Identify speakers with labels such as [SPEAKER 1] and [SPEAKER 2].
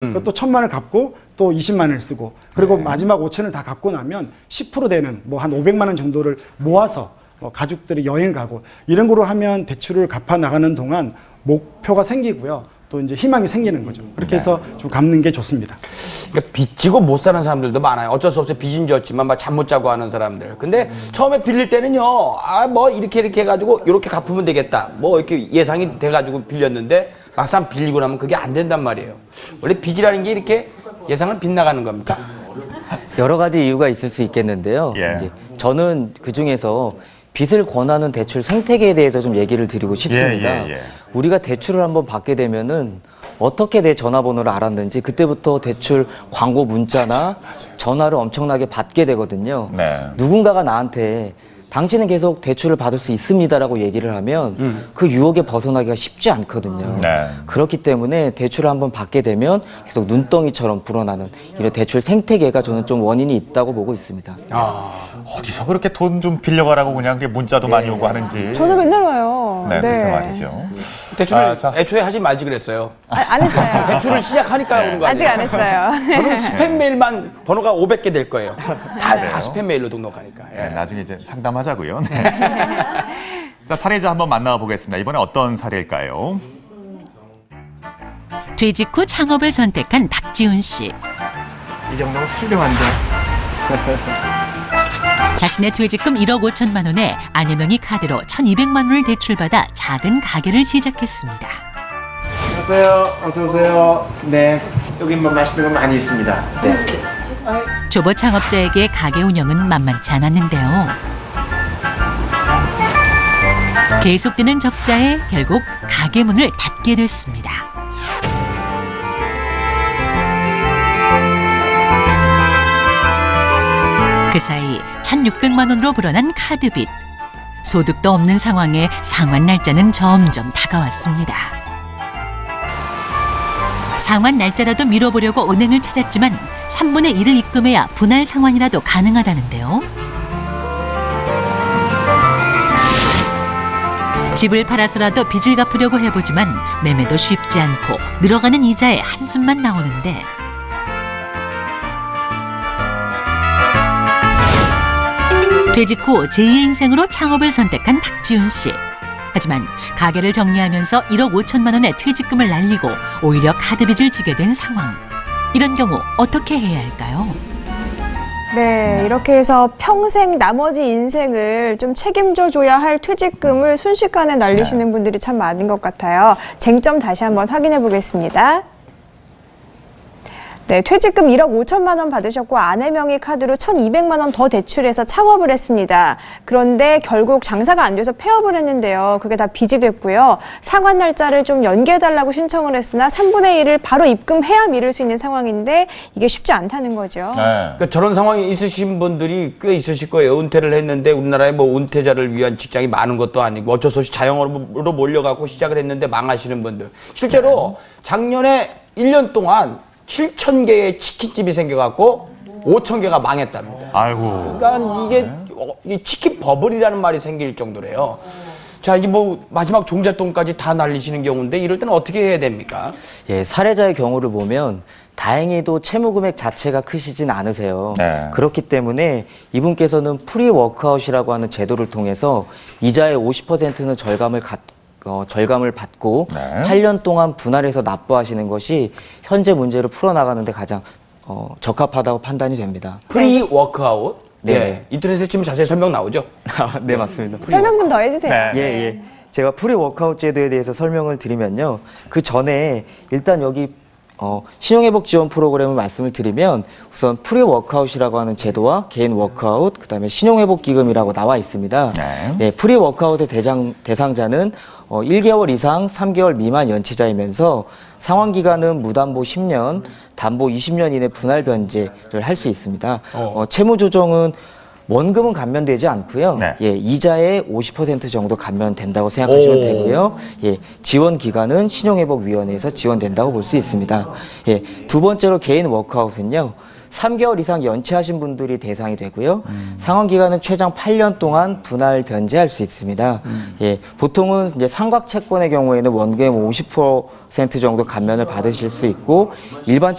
[SPEAKER 1] 또 1,000만 원을 갚고 또 20만 원을 쓰고 그리고 마지막 5천을 다 갚고 나면 10% 되는 뭐 한 500만 원 정도를 모아서 가족들이 여행 가고 이런 거로 하면 대출을 갚아 나가는 동안 목표가 생기고요. 또 이제 희망이 생기는 거죠. 그렇게 해서 좀 갚는 게 좋습니다.
[SPEAKER 2] 그러니까 빚지고 못 사는 사람들도 많아요. 어쩔 수 없이 빚은 졌지만 막 잠 못 자고 하는 사람들. 근데 처음에 빌릴 때는요, 뭐 이렇게 해가지고 이렇게 갚으면 되겠다. 뭐 이렇게 예상이 돼가지고 빌렸는데 막상 빌리고 나면 그게 안 된단 말이에요. 원래 빚이라는 게 이렇게 예상을 빗나가는 겁니까?
[SPEAKER 3] 여러 가지 이유가 있을 수 있겠는데요. 이제 저는 그 중에서 빚을 권하는 대출 생태계에 대해서 좀 얘기를 드리고 싶습니다. 우리가 대출을 한번 받게 되면은 어떻게 내 전화번호를 알았는지 그때부터 대출 광고 문자나 전화를 엄청나게 받게 되거든요. 누군가가 나한테 당신은 계속 대출을 받을 수 있습니다라고 얘기를 하면 그 유혹에 벗어나기가 쉽지 않거든요. 그렇기 때문에 대출을 한번 받게 되면 계속 눈덩이처럼 불어나는 이런 대출 생태계가 저는 좀 원인이 있다고 보고 있습니다.
[SPEAKER 4] 어디서 그렇게 돈 좀 빌려가라고 그냥 문자도 많이 오고 하는지.
[SPEAKER 5] 저도 맨날 와요.
[SPEAKER 4] 글쎄 말이죠.
[SPEAKER 2] 대출을 애초에 하지 말지 그랬어요.
[SPEAKER 5] 안 했어요.
[SPEAKER 2] 대출을 시작하니까 오는 거 아니에요?
[SPEAKER 5] 아직 안 했어요.
[SPEAKER 2] 저는 스팸 메일만 번호가 500개 될 거예요. 다 스팸 메일로 등록하니까.
[SPEAKER 4] 나중에 이제 상담하자고요. 자, 사례자 한번 만나보겠습니다. 이번에 어떤 사례일까요?
[SPEAKER 6] 퇴직 후 창업을 선택한 박지훈 씨.
[SPEAKER 7] 이 정도면 훌륭한데.
[SPEAKER 6] 자신의 퇴직금 1억 5천만 원에 아내 명의 카드로 1,200만 원을 대출받아 작은 가게를 시작했습니다.
[SPEAKER 7] 안녕하세요. 어서 오세요. 네, 여기 뭐 맛있는 거 많이 있습니다. 네.
[SPEAKER 6] 초보 창업자에게 가게 운영은 만만치 않았는데요. 계속되는 적자에 결국 가게 문을 닫게 됐습니다. 그 사이 1,600만 원으로 불어난 카드빚. 소득도 없는 상황에 상환 날짜는 점점 다가왔습니다. 상환 날짜라도 미뤄보려고 은행을 찾았지만 3분의 1을 입금해야 분할 상환이라도 가능하다는데요. 집을 팔아서라도 빚을 갚으려고 해보지만 매매도 쉽지 않고 늘어가는 이자에 한숨만 나오는데 퇴직 후 제2의 인생으로 창업을 선택한 박지훈 씨. 하지만 가게를 정리하면서 1억 5천만 원의 퇴직금을 날리고 오히려 카드빚을 지게 된 상황. 이런 경우 어떻게 해야 할까요?
[SPEAKER 5] 네, 이렇게 해서 평생 나머지 인생을 좀 책임져 줘야 할 퇴직금을 순식간에 날리시는 분들이 참 많은 것 같아요. 쟁점 다시 한번 확인해 보겠습니다. 네, 퇴직금 1억 5천만 원 받으셨고 아내 명의 카드로 1,200만 원 더 대출해서 창업을 했습니다. 그런데 결국 장사가 안 돼서 폐업을 했는데요. 그게 다 빚이 됐고요. 상환 날짜를 좀 연기해달라고 신청을 했으나 3분의 1을 바로 입금해야 미룰 수 있는 상황인데 이게 쉽지 않다는 거죠.
[SPEAKER 2] 그러니까 저런 상황이 있으신 분들이 꽤 있으실 거예요. 은퇴를 했는데 우리나라에 뭐 은퇴자를 위한 직장이 많은 것도 아니고 어쩔 수 없이 자영업으로 몰려가고 시작을 했는데 망하시는 분들. 실제로 작년에 1년 동안 7,000개의 치킨집이 생겨갖고 5,000개가 망했답니다.
[SPEAKER 4] 아이고.
[SPEAKER 2] 그러니까 이게 치킨 버블이라는 말이 생길 정도래요. 자, 이제 뭐 마지막 종잣돈까지 다 날리시는 경우인데 이럴 때는 어떻게 해야 됩니까?
[SPEAKER 3] 예, 사례자의 경우를 보면 다행히도 채무 금액 자체가 크시진 않으세요. 그렇기 때문에 이분께서는 프리 워크아웃이라고 하는 제도를 통해서 이자의 50%는 절감을 받고 8년 동안 분할해서 납부하시는 것이 현재 문제를 풀어나가는 데 가장 적합하다고 판단이 됩니다.
[SPEAKER 2] 프리 워크아웃?
[SPEAKER 3] 네.
[SPEAKER 2] 인터넷에 치면 자세히 설명 나오죠?
[SPEAKER 3] 네, 맞습니다.
[SPEAKER 5] 설명 좀 더 해주세요.
[SPEAKER 3] 예. 제가 프리 워크아웃 제도에 대해서 설명을 드리면요. 그 전에 일단 여기 신용회복 지원 프로그램을 말씀을 드리면 우선 프리 워크아웃이라고 하는 제도와 개인 워크아웃, 그다음에 신용회복 기금이라고 나와 있습니다. 네, 프리 워크아웃의 대상자는 1개월 이상 3개월 미만 연체자이면서 상환 기간은 무담보 10년, 담보 20년 이내 분할 변제를 할 수 있습니다. 채무 조정은 원금은 감면되지 않고요. 예, 이자의 50% 정도 감면된다고 생각하시면 되고요. 예, 지원 기간은 신용회복위원회에서 지원된다고 볼 수 있습니다. 예, 두 번째로 개인 워크아웃은요. 3개월 이상 연체하신 분들이 대상이 되고요. 상환 기간은 최장 8년 동안 분할 변제할 수 있습니다. 예, 보통은 이제 삼각 채권의 경우에는 원금 50% 정도 감면을 받으실 수 있고 일반